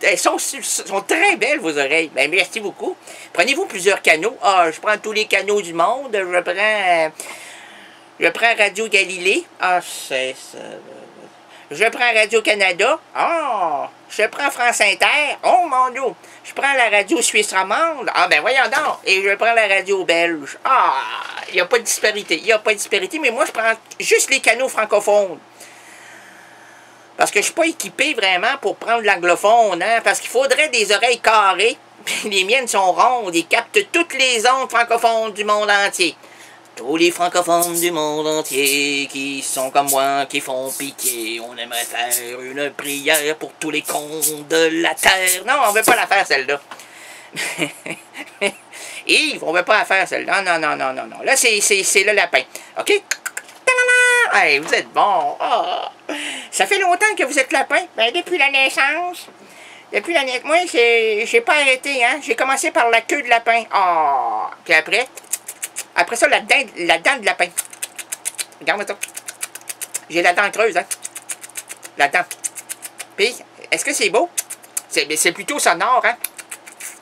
elles sont très belles, vos oreilles. Ben, merci beaucoup. Prenez-vous plusieurs canaux. Ah, je prends tous les canaux du monde. Je prends Radio Galilée. Ah, c'est ça. Je prends Radio-Canada. Ah, je prends France Inter. Oh, mon Dieu. Je prends la radio suisse romande. Ah, ben voyons donc. Et je prends la radio belge. Ah, il n'y a pas de disparité. Il n'y a pas de disparité, mais moi, je prends juste les canaux francophones. Parce que je ne suis pas équipé vraiment pour prendre l'anglophone, hein, parce qu'il faudrait des oreilles carrées. Puis les miennes sont rondes. Ils captent toutes les ondes francophones du monde entier. Tous les francophones du monde entier qui sont comme moi, qui font piquer. On aimerait faire une prière pour tous les cons de la terre. Non, on veut pas la faire, celle-là. Yves, on veut pas la faire, celle-là. Non, non, non, non, non. Là, c'est le lapin. OK? Hey, vous êtes bon. Oh. Ça fait longtemps que vous êtes lapin? Ben, depuis la naissance. Depuis la naissance. Moi, j'ai pas arrêté, hein. J'ai commencé par la queue de lapin. Oh. Puis après ça, la dent de lapin. Regarde-moi ça. J'ai la dent creuse, hein. La dent. Puis, est-ce que c'est beau? C'est plutôt sonore, hein.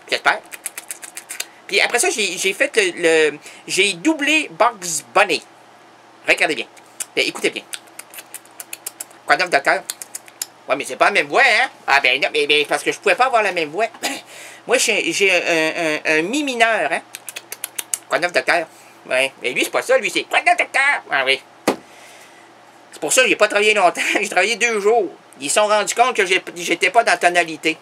J'espère. Puis après ça, j'ai fait j'ai doublé Bugs Bunny. Regardez bien. Bien, écoutez bien. Quoi donc, docteur? Ouais, mais c'est pas la même voix, hein? Ah, ben non, mais parce que je pouvais pas avoir la même voix. Moi, j'ai un mi mineur, hein? Quoi donc, docteur? Ouais, mais lui, c'est pas ça, lui, c'est quoi donc, docteur? Ah oui. C'est pour ça que j'ai pas travaillé longtemps. J'ai travaillé 2 jours. Ils se sont rendus compte que j'étais pas dans la tonalité.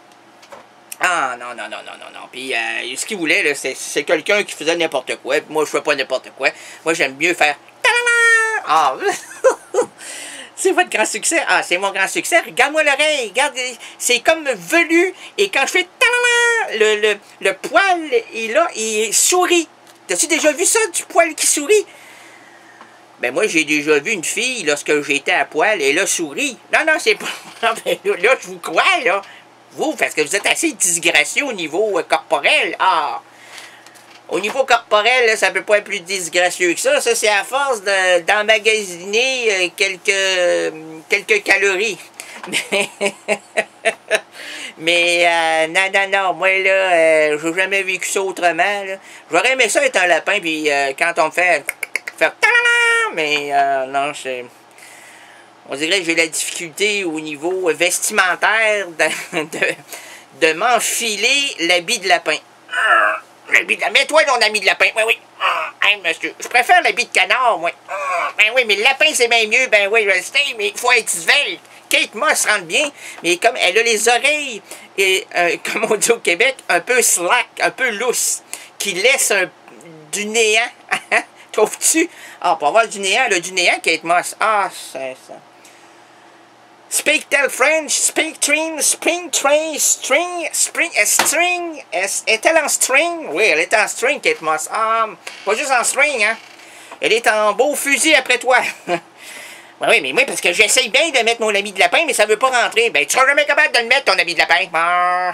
Ah, non, non, non, non, non, non. Puis, ce qu'il voulait, là, c'est quelqu'un qui faisait n'importe quoi. Puis moi, je fais pas n'importe quoi. Moi, j'aime mieux faire... Ah, c'est votre grand succès. Ah, c'est mon grand succès. Regarde-moi l'oreille. Regarde, c'est comme velu. Et quand je fais... Le poil, il sourit. T'as-tu déjà vu ça, du poil qui sourit? Ben moi, j'ai déjà vu une fille, lorsque j'étais à poil, elle a souri. Non, non, c'est pas... Non, ben, là, je vous crois, là. Vous, parce que vous êtes assez disgracieux au niveau corporel. Ah! Au niveau corporel, là, ça peut pas être plus disgracieux que ça. Ça, c'est à force d'emmagasiner quelques calories. Mais non, non, non, moi là, j'ai jamais vécu ça autrement. J'aurais aimé ça être un lapin, puis quand on me fait faire mais non, c'est... On dirait que j'ai la difficulté au niveau vestimentaire de m'enfiler l'habit de lapin. L'habit de lapin. Mets-toi ton habit de lapin. Oui, oui. Hey, monsieur. Je préfère l'habit de canard, moi. Ben oui, mais le lapin, c'est bien mieux. Ben oui, je le sais, mais il faut être svelte. Kate Moss rentre bien, mais comme elle a les oreilles, et, comme on dit au Québec, un peu slack, un peu lousse, qui laisse du néant. Trouves-tu? Ah, pour avoir du néant, elle a du néant, Kate Moss. Ah, c'est ça. Speak tell French, speak train, spring train, string, string, est-elle en string? Oui, elle est en string, Kate Moss. Ah, pas juste en string, hein. Elle est en beau fusil après toi. Ben oui, mais moi, parce que j'essaye bien de mettre mon habit de lapin, mais ça veut pas rentrer. Ben, tu seras jamais capable de le mettre, ton habit de lapin. Ah.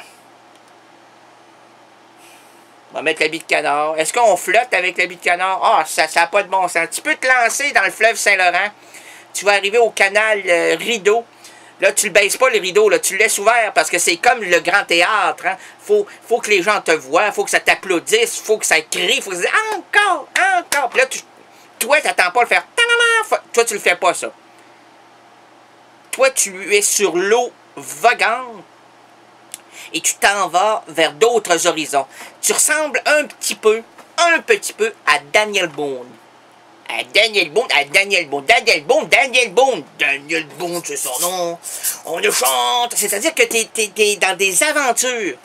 On va mettre l'habit de canard. Est-ce qu'on flotte avec l'habit de canard? Ah, ça n'a pas de bon sens. Tu peux te lancer dans le fleuve Saint-Laurent. Tu vas arriver au canal Rideau. Là, tu ne baisses pas le rideau, là, tu le laisses ouvert parce que c'est comme le grand théâtre. Hein? Faut que les gens te voient, faut que ça t'applaudisse, faut que ça crie, faut que ça dise encore, encore. Puis là, toi, tu n'attends pas le faire. Toi, tu le fais pas, ça. Toi, tu es sur l'eau vagante et tu t'en vas vers d'autres horizons. Tu ressembles un petit peu à Daniel Boone. Daniel Boone, c'est son nom. On le chante. C'est-à-dire que t'es dans des aventures.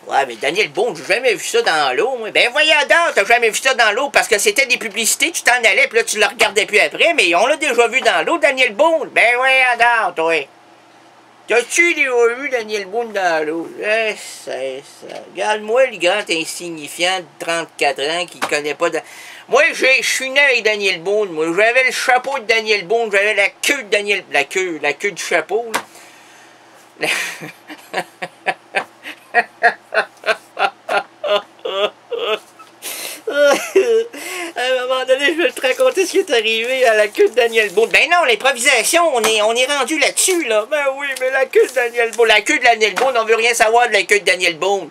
Ouais, mais Daniel Boone, j'ai jamais vu ça dans l'eau. Ben voyons donc, t'as jamais vu ça dans l'eau parce que c'était des publicités, tu t'en allais, puis là, tu le regardais plus après, mais on l'a déjà vu dans l'eau, Daniel Boone. Ben voyons donc, toi. T'as-tu déjà vu Daniel Boone dans l'eau? C'est ça. Regarde-moi, le grand insignifiant de 34 ans qui connaît pas de... Moi, je suis né avec Daniel Boone. Moi, j'avais le chapeau de Daniel Boone, j'avais la queue de Daniel... La queue du chapeau, là. À un moment donné, je vais te raconter qu'est-ce qui est arrivé à la queue de Daniel Boone? Ben non, l'improvisation, on est rendu là-dessus, là. Ben oui, mais la queue de Daniel Boone, la queue de Daniel Boone, on veut rien savoir de la queue de Daniel Boone.